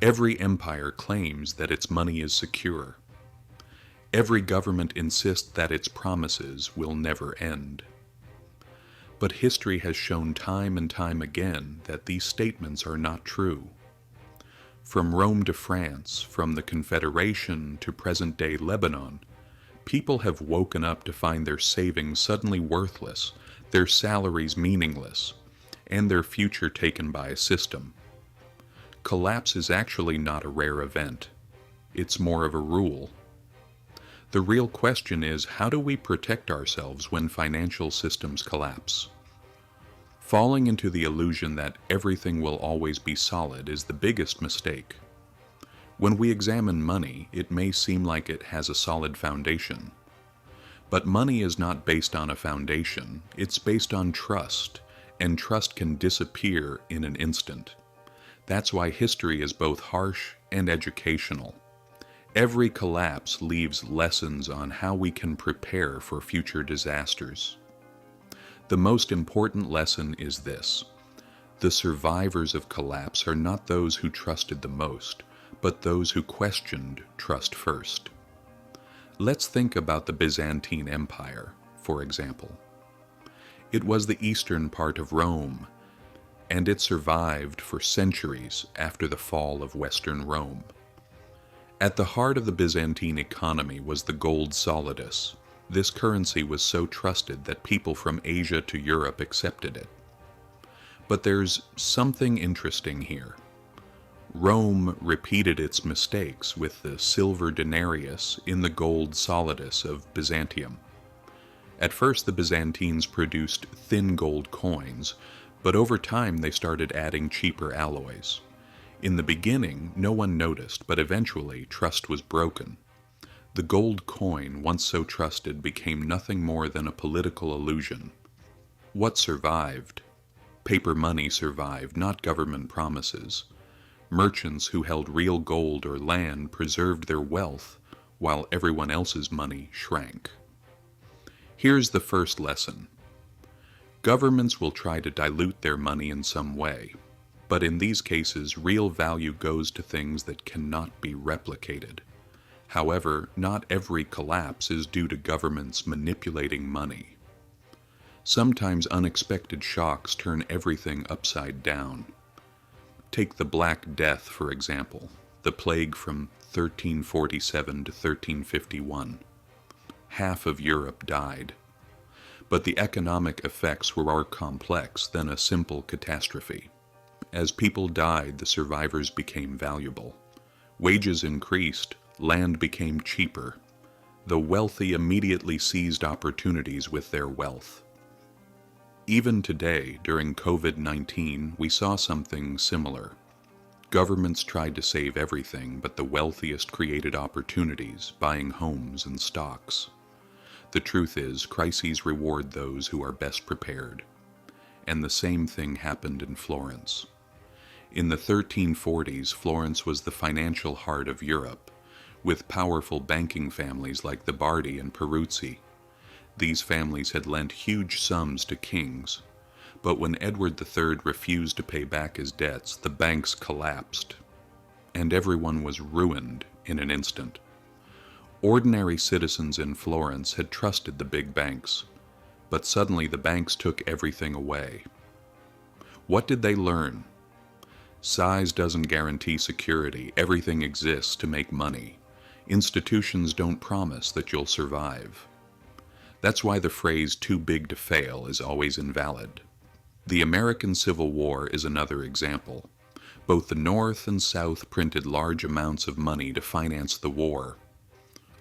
Every empire claims that its money is secure. Every government insists that its promises will never end. But history has shown time and time again that these statements are not true. From Rome to France, from the Confederation to present-day Lebanon, people have woken up to find their savings suddenly worthless, their salaries meaningless, and their future taken by a system. Collapse is actually not a rare event. It's more of a rule. The real question is, how do we protect ourselves when financial systems collapse? Falling into the illusion that everything will always be solid is the biggest mistake. When we examine money, it may seem like it has a solid foundation. But money is not based on a foundation, it's based on trust, and trust can disappear in an instant. That's why history is both harsh and educational. Every collapse leaves lessons on how we can prepare for future disasters. The most important lesson is this: the survivors of collapse are not those who trusted the most, but those who questioned trust first. Let's think about the Byzantine Empire, for example. It was the eastern part of Rome, and it survived for centuries after the fall of Western Rome. At the heart of the Byzantine economy was the gold solidus. This currency was so trusted that people from Asia to Europe accepted it. But there's something interesting here. Rome repeated its mistakes with the silver denarius in the gold solidus of Byzantium. At first, the Byzantines produced thin gold coins, but over time they started adding cheaper alloys. In the beginning, no one noticed, but eventually trust was broken. The gold coin, once so trusted, became nothing more than a political illusion. What survived? Paper money survived, not government promises. Merchants who held real gold or land preserved their wealth, while everyone else's money shrank. Here's the first lesson. Governments will try to dilute their money in some way, but in these cases, real value goes to things that cannot be replicated. However, not every collapse is due to governments manipulating money. Sometimes unexpected shocks turn everything upside down. Take the Black Death, for example, the plague from 1347 to 1351. Half of Europe died. But the economic effects were more complex than a simple catastrophe. As people died, the survivors became valuable. Wages increased, land became cheaper. The wealthy immediately seized opportunities with their wealth. Even today, during COVID-19, we saw something similar. Governments tried to save everything, but the wealthiest created opportunities, buying homes and stocks. The truth is, crises reward those who are best prepared. And the same thing happened in Florence. In the 1340s, Florence was the financial heart of Europe, with powerful banking families like the Bardi and Peruzzi. These families had lent huge sums to kings, but when Edward III refused to pay back his debts, the banks collapsed, and everyone was ruined in an instant. Ordinary citizens in Florence had trusted the big banks, but suddenly the banks took everything away. What did they learn? Size doesn't guarantee security. Everything exists to make money. Institutions don't promise that you'll survive. That's why the phrase "too big to fail" is always invalid. The American Civil War is another example. Both the North and South printed large amounts of money to finance the war.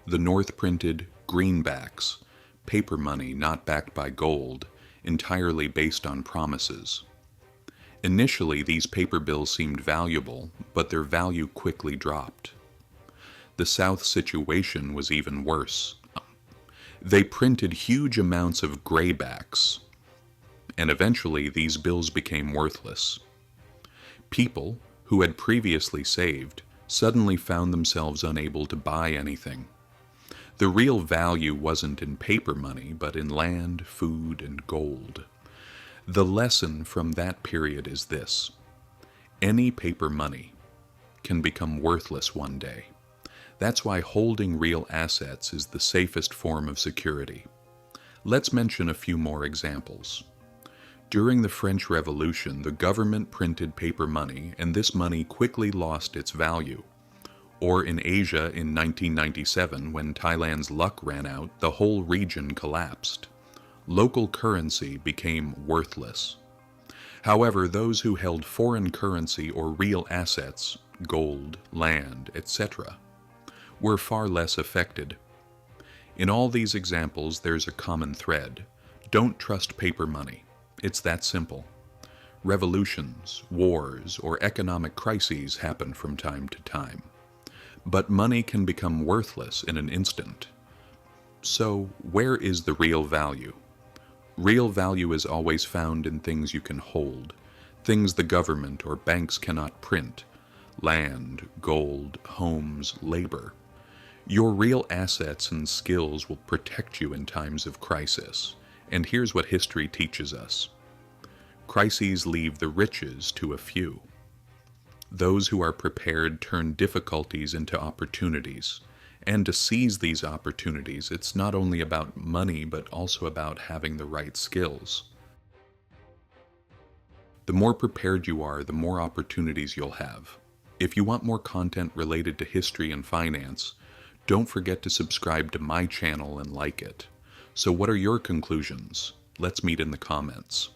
The North printed greenbacks, paper money not backed by gold, entirely based on promises. Initially, these paper bills seemed valuable, but their value quickly dropped. The South's situation was even worse. They printed huge amounts of graybacks, and eventually these bills became worthless. People who had previously saved suddenly found themselves unable to buy anything. The real value wasn't in paper money, but in land, food, and gold. The lesson from that period is this: any paper money, can become worthless one day. That's why holding real assets is the safest form of security. Let's mention a few more examples. During the French Revolution, the government printed paper money, and this money quickly lost its value. Or in Asia in 1997, when Thailand's luck ran out, the whole region collapsed. Local currency became worthless. However, those who held foreign currency or real assets, gold, land, etc., were far less affected. In all these examples, there's a common thread. Don't trust paper money. It's that simple. Revolutions, wars, or economic crises happen from time to time. But money can become worthless in an instant. So, where is the real value? Real value is always found in things you can hold, things the government or banks cannot print: land, gold, homes, labor. Your real assets and skills will protect you in times of crisis. And here's what history teaches us. Crises leave the riches to a few. Those who are prepared turn difficulties into opportunities. And to seize these opportunities, it's not only about money, but also about having the right skills. The more prepared you are, the more opportunities you'll have. If you want more content related to history and finance, don't forget to subscribe to my channel and like it. So what are your conclusions? Let's meet in the comments.